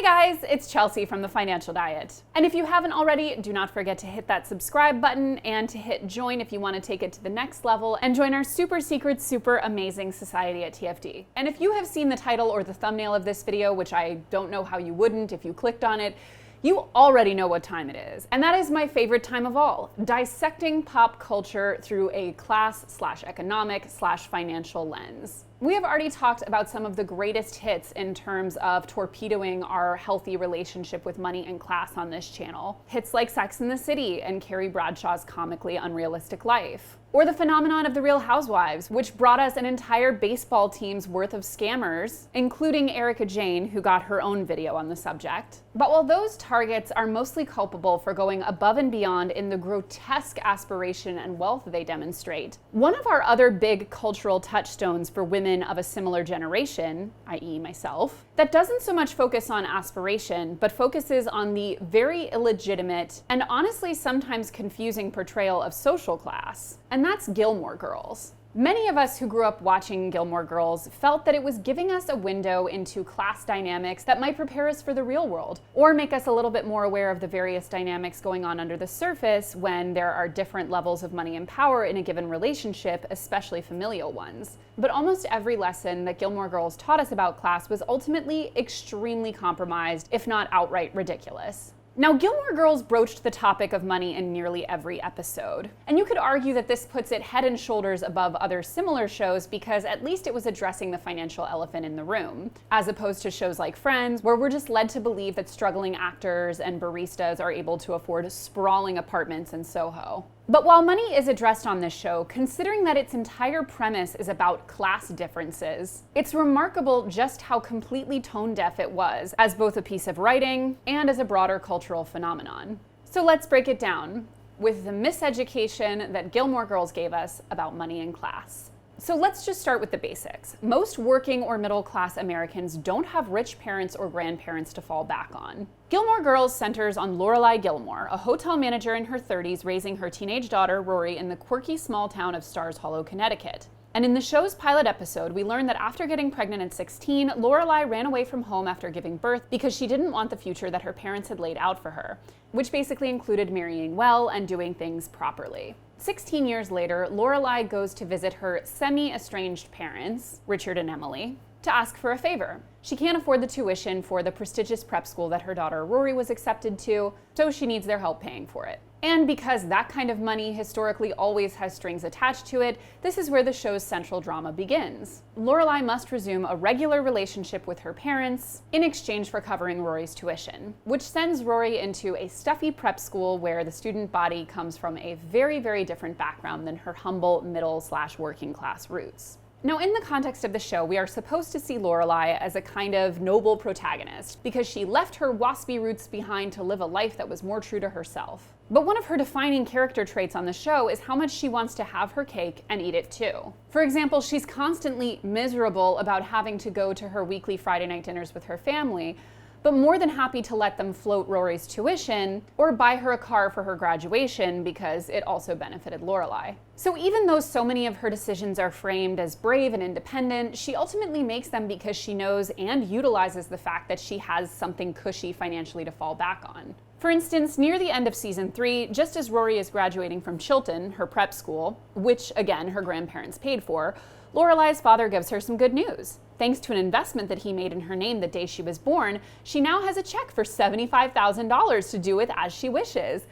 Hey guys, it's Chelsea from The Financial Diet. And if you haven't already, do not forget to hit that subscribe button and to hit join if you want to take it to the next level and join our super secret, super amazing society at TFD. And if you have seen the title or the thumbnail of this video, which I don't know how you wouldn't if you clicked on it, you already know what time it is. And that is my favorite time of all, dissecting pop culture through a class/economic/financial lens. We have already talked about some of the greatest hits in terms of torpedoing our healthy relationship with money and class on this channel. Hits like Sex and the City and Carrie Bradshaw's comically unrealistic life. Or the phenomenon of The Real Housewives, which brought us an entire baseball team's worth of scammers, including Erika Jayne, who got her own video on the subject. But while those targets are mostly culpable for going above and beyond in the grotesque aspiration and wealth they demonstrate, one of our other big cultural touchstones for women of a similar generation, i.e. myself, that doesn't so much focus on aspiration, but focuses on the very illegitimate and honestly sometimes confusing portrayal of social class. And that's Gilmore Girls. Many of us who grew up watching Gilmore Girls felt that it was giving us a window into class dynamics that might prepare us for the real world, or make us a little bit more aware of the various dynamics going on under the surface when there are different levels of money and power in a given relationship, especially familial ones. But almost every lesson that Gilmore Girls taught us about class was ultimately extremely compromised, if not outright ridiculous. Now, Gilmore Girls broached the topic of money in nearly every episode. And you could argue that this puts it head and shoulders above other similar shows because at least it was addressing the financial elephant in the room, as opposed to shows like Friends, where we're just led to believe that struggling actors and baristas are able to afford sprawling apartments in Soho. But while money is addressed on this show, considering that its entire premise is about class differences, it's remarkable just how completely tone-deaf it was as both a piece of writing and as a broader cultural phenomenon. So let's break it down with the miseducation that Gilmore Girls gave us about money and class. So let's just start with the basics. Most working or middle-class Americans don't have rich parents or grandparents to fall back on. Gilmore Girls centers on Lorelai Gilmore, a hotel manager in her 30s raising her teenage daughter Rory in the quirky small town of Stars Hollow, Connecticut. And in the show's pilot episode, we learn that after getting pregnant at 16, Lorelai ran away from home after giving birth because she didn't want the future that her parents had laid out for her, which basically included marrying well and doing things properly. 16 years later, Lorelai goes to visit her semi-estranged parents, Richard and Emily, to ask for a favor. She can't afford the tuition for the prestigious prep school that her daughter Rory was accepted to, so she needs their help paying for it. And because that kind of money historically always has strings attached to it, this is where the show's central drama begins. Lorelai must resume a regular relationship with her parents in exchange for covering Rory's tuition, which sends Rory into a stuffy prep school where the student body comes from a very, very different background than her humble middle/working class roots. Now, in the context of the show, we are supposed to see Lorelai as a kind of noble protagonist because she left her waspy roots behind to live a life that was more true to herself. But one of her defining character traits on the show is how much she wants to have her cake and eat it too. For example, she's constantly miserable about having to go to her weekly Friday night dinners with her family, but more than happy to let them float Rory's tuition or buy her a car for her graduation because it also benefited Lorelai. So even though so many of her decisions are framed as brave and independent, she ultimately makes them because she knows and utilizes the fact that she has something cushy financially to fall back on. For instance, near the end of season 3, just as Rory is graduating from Chilton, her prep school, which again her grandparents paid for, Lorelai's father gives her some good news. Thanks to an investment that he made in her name the day she was born, she now has a check for $75,000 to do with as she wishes.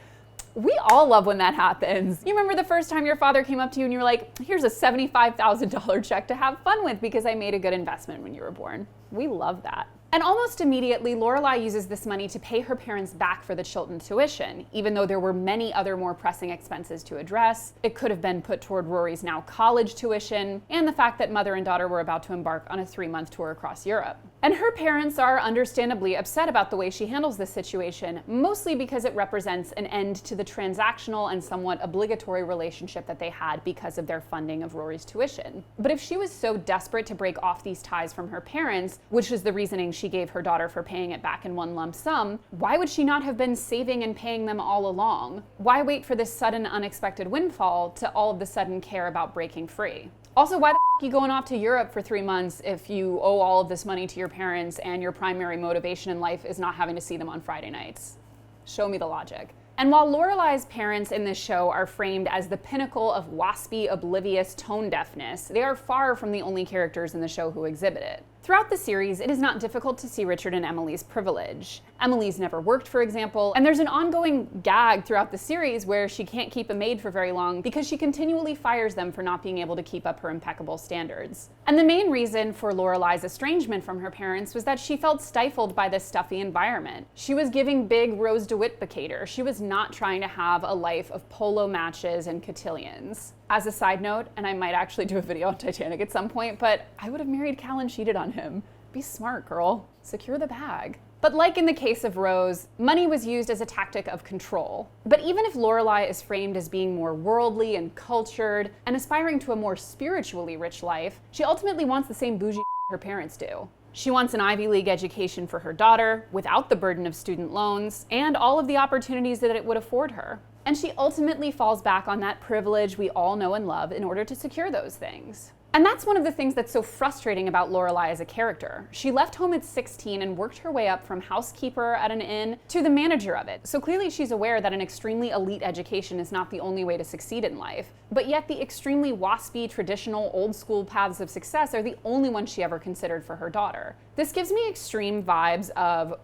We all love when that happens. You remember the first time your father came up to you and you were like, here's a $75,000 check to have fun with because I made a good investment when you were born. We love that. And almost immediately, Lorelai uses this money to pay her parents back for the Chilton tuition, even though there were many other more pressing expenses to address. It could have been put toward Rory's now college tuition, and the fact that mother and daughter were about to embark on a 3-month tour across Europe. And her parents are understandably upset about the way she handles this situation, mostly because it represents an end to the transactional and somewhat obligatory relationship that they had because of their funding of Rory's tuition. But if she was so desperate to break off these ties from her parents, which is the reasoning she gave her daughter for paying it back in one lump sum, why would she not have been saving and paying them all along? Why wait for this sudden unexpected windfall to all of a sudden care about breaking free? Also, why the you going off to Europe for 3 months if you owe all of this money to your parents and your primary motivation in life is not having to see them on Friday nights? Show me the logic. And while Lorelai's parents in this show are framed as the pinnacle of waspy, oblivious tone deafness, they are far from the only characters in the show who exhibit it. Throughout the series, it is not difficult to see Richard and Emily's privilege. Emily's never worked, for example, and there's an ongoing gag throughout the series where she can't keep a maid for very long because she continually fires them for not being able to keep up her impeccable standards. And the main reason for Lorelai's estrangement from her parents was that she felt stifled by this stuffy environment. She was giving big Rose DeWitt-bicator. She was not trying to have a life of polo matches and cotillions. As a side note, and I might actually do a video on Titanic at some point, but I would have married Cal and cheated on him. Be smart, girl. Secure the bag. But like in the case of Rose, money was used as a tactic of control. But even if Lorelai is framed as being more worldly and cultured and aspiring to a more spiritually rich life, she ultimately wants the same bougie her parents do. She wants an Ivy League education for her daughter, without the burden of student loans, and all of the opportunities that it would afford her. And she ultimately falls back on that privilege we all know and love in order to secure those things. And that's one of the things that's so frustrating about Lorelai as a character. She left home at 16 and worked her way up from housekeeper at an inn to the manager of it. So clearly she's aware that an extremely elite education is not the only way to succeed in life. But yet the extremely waspy, traditional, old school paths of success are the only ones she ever considered for her daughter. This gives me extreme vibes of,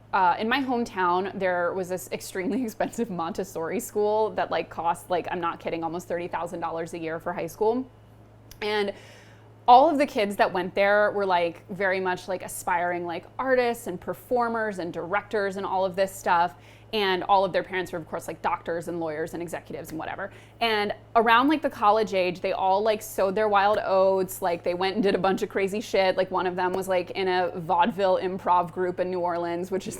in my hometown, there was this extremely expensive Montessori school that cost, I'm not kidding, almost $30,000 a year for high school. And all of the kids that went there were very much aspiring artists and performers and directors and all of this stuff. And all of their parents were, of course, doctors and lawyers and executives and whatever. And around the college age, they all sowed their wild oats. They went and did a bunch of crazy shit. One of them was in a vaudeville improv group in New Orleans, which is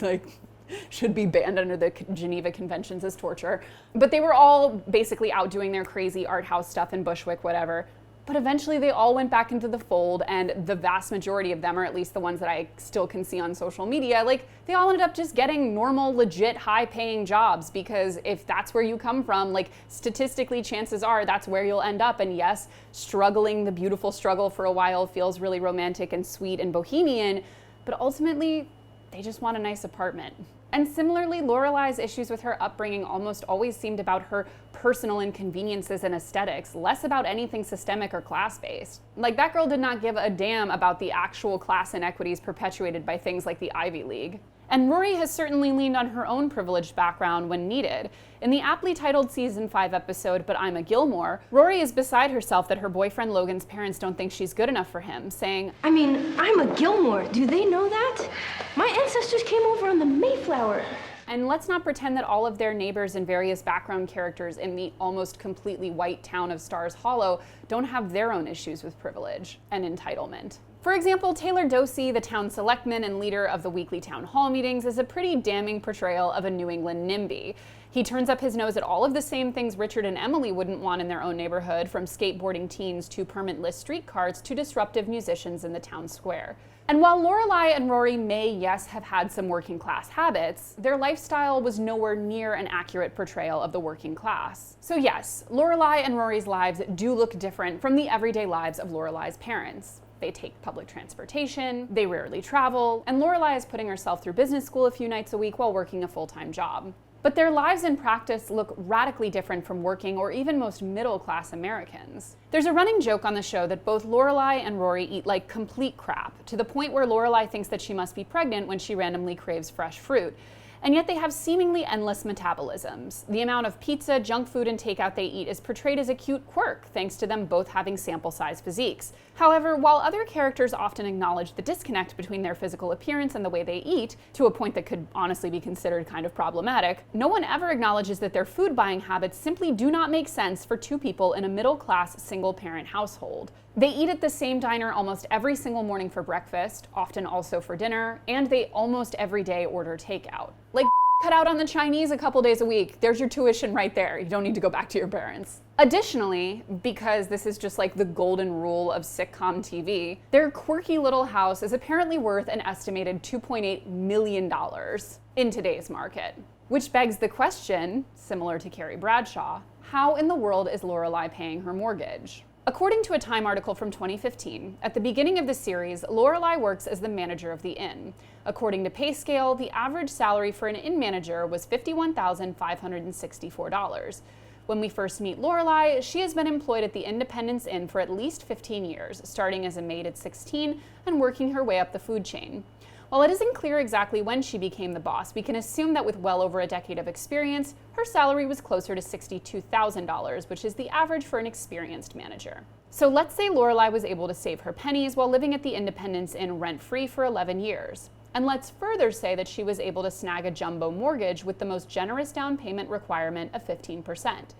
should be banned under the Geneva Conventions as torture. But they were all basically out doing their crazy art house stuff in Bushwick, whatever. But eventually they all went back into the fold, and the vast majority of them, or at least the ones that I still can see on social media, they all ended up just getting normal, legit, high-paying jobs, because if that's where you come from, statistically, chances are that's where you'll end up. And yes, struggling, the beautiful struggle for a while feels really romantic and sweet and bohemian, but ultimately, they just want a nice apartment. And similarly, Lorelai's issues with her upbringing almost always seemed about her personal inconveniences and aesthetics, less about anything systemic or class-based. That girl did not give a damn about the actual class inequities perpetuated by things like the Ivy League. And Rory has certainly leaned on her own privileged background when needed. In the aptly titled season 5 episode, But I'm a Gilmore, Rory is beside herself that her boyfriend Logan's parents don't think she's good enough for him, saying, I mean, I'm a Gilmore. Do they know that? My ancestors came over on the Mayflower. And let's not pretend that all of their neighbors and various background characters in the almost completely white town of Stars Hollow don't have their own issues with privilege and entitlement. For example, Taylor Dosey, the town selectman and leader of the weekly town hall meetings, is a pretty damning portrayal of a New England NIMBY. He turns up his nose at all of the same things Richard and Emily wouldn't want in their own neighborhood, from skateboarding teens to permitless streetcars to disruptive musicians in the town square. And while Lorelai and Rory may, yes, have had some working class habits, their lifestyle was nowhere near an accurate portrayal of the working class. So yes, Lorelai and Rory's lives do look different from the everyday lives of Lorelai's parents. They take public transportation, they rarely travel, and Lorelai is putting herself through business school a few nights a week while working a full-time job. But their lives in practice look radically different from working or even most middle-class Americans. There's a running joke on the show that both Lorelai and Rory eat complete crap, to the point where Lorelai thinks that she must be pregnant when she randomly craves fresh fruit. And yet they have seemingly endless metabolisms. The amount of pizza, junk food, and takeout they eat is portrayed as a cute quirk, thanks to them both having sample-size physiques. However, while other characters often acknowledge the disconnect between their physical appearance and the way they eat, to a point that could honestly be considered kind of problematic, no one ever acknowledges that their food buying habits simply do not make sense for two people in a middle-class, single-parent household. They eat at the same diner almost every single morning for breakfast, often also for dinner, and they almost every day order takeout. Cut out on the Chinese a couple days a week. There's your tuition right there. You don't need to go back to your parents. Additionally, because this is just the golden rule of sitcom TV, their quirky little house is apparently worth an estimated $2.8 million in today's market. Which begs the question, similar to Carrie Bradshaw, how in the world is Lorelai paying her mortgage? According to a Time article from 2015, at the beginning of the series, Lorelai works as the manager of the inn. According to PayScale, the average salary for an inn manager was $51,564. When we first meet Lorelai, she has been employed at the Independence Inn for at least 15 years, starting as a maid at 16 and working her way up the food chain. While it isn't clear exactly when she became the boss, we can assume that with well over a decade of experience, her salary was closer to $62,000, which is the average for an experienced manager. So let's say Lorelai was able to save her pennies while living at the Independence Inn rent-free for 11 years. And let's further say that she was able to snag a jumbo mortgage with the most generous down payment requirement of 15%.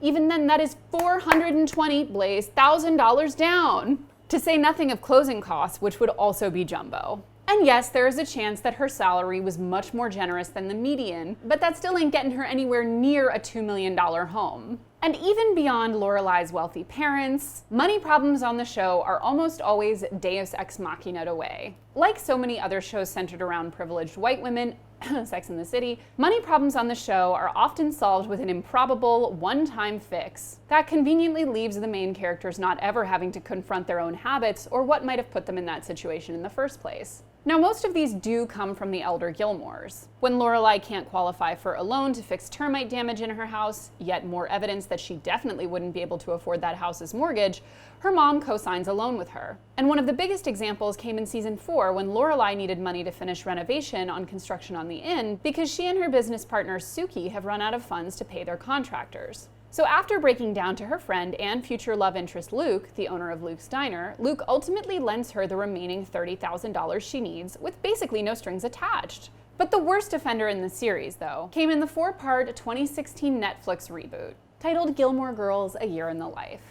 Even then, that is $420,000 down, to say nothing of closing costs, which would also be jumbo. And yes, there is a chance that her salary was much more generous than the median, but that still ain't getting her anywhere near a $2 million home. And even beyond Lorelai's wealthy parents, money problems on the show are almost always deus ex machina'd away. Like so many other shows centered around privileged white women, Sex and the City, money problems on the show are often solved with an improbable, one-time fix that conveniently leaves the main characters not ever having to confront their own habits or what might have put them in that situation in the first place. Now, most of these do come from the elder Gilmores. When Lorelai can't qualify for a loan to fix termite damage in her house, yet more evidence that she definitely wouldn't be able to afford that house's mortgage, her mom co-signs a loan with her. And one of the biggest examples came in season 4 when Lorelai needed money to finish renovation on construction on the inn because she and her business partner Suki have run out of funds to pay their contractors. So after breaking down to her friend and future love interest Luke, the owner of Luke's Diner, Luke ultimately lends her the remaining $30,000 she needs with basically no strings attached. But the worst offender in the series, though, came in the 4-part 2016 Netflix reboot, titled Gilmore Girls: A Year in the Life.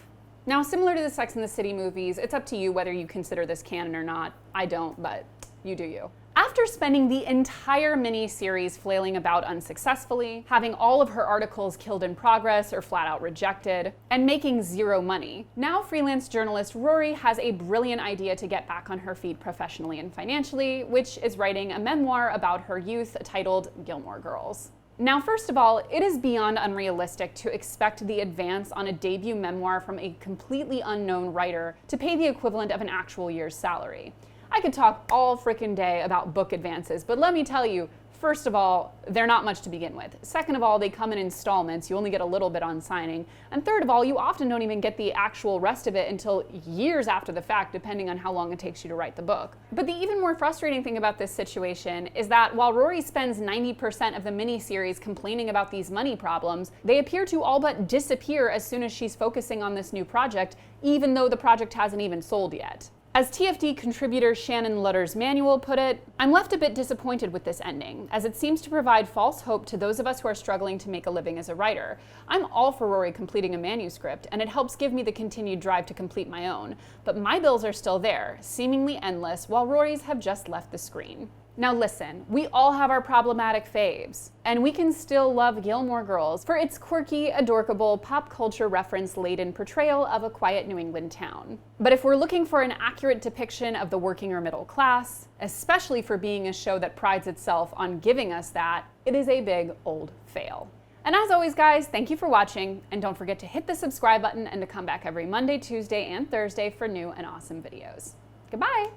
Now, similar to the Sex and the City movies, it's up to you whether you consider this canon or not. I don't, but you do you. After spending the entire mini-series flailing about unsuccessfully, having all of her articles killed in progress or flat out rejected, and making zero money, now freelance journalist Rory has a brilliant idea to get back on her feet professionally and financially, which is writing a memoir about her youth titled Gilmore Girls. Now, first of all, it is beyond unrealistic to expect the advance on a debut memoir from a completely unknown writer to pay the equivalent of an actual year's salary. I could talk all frickin' day about book advances, but let me tell you, first of all, they're not much to begin with. Second of all, they come in installments. You only get a little bit on signing. And third of all, you often don't even get the actual rest of it until years after the fact, depending on how long it takes you to write the book. But the even more frustrating thing about this situation is that while Rory spends 90% of the miniseries complaining about these money problems, they appear to all but disappear as soon as she's focusing on this new project, even though the project hasn't even sold yet. As TFD contributor Shannon Lutter's manual put it, I'm left a bit disappointed with this ending, as it seems to provide false hope to those of us who are struggling to make a living as a writer. I'm all for Rory completing a manuscript, and it helps give me the continued drive to complete my own. But my bills are still there, seemingly endless, while Rory's have just left the screen. Now listen, we all have our problematic faves, and we can still love Gilmore Girls for its quirky, adorkable, pop culture reference-laden portrayal of a quiet New England town. But if we're looking for an accurate depiction of the working or middle class, especially for being a show that prides itself on giving us that, it is a big old fail. And as always, guys, thank you for watching, and don't forget to hit the subscribe button and to come back every Monday, Tuesday, and Thursday for new and awesome videos. Goodbye!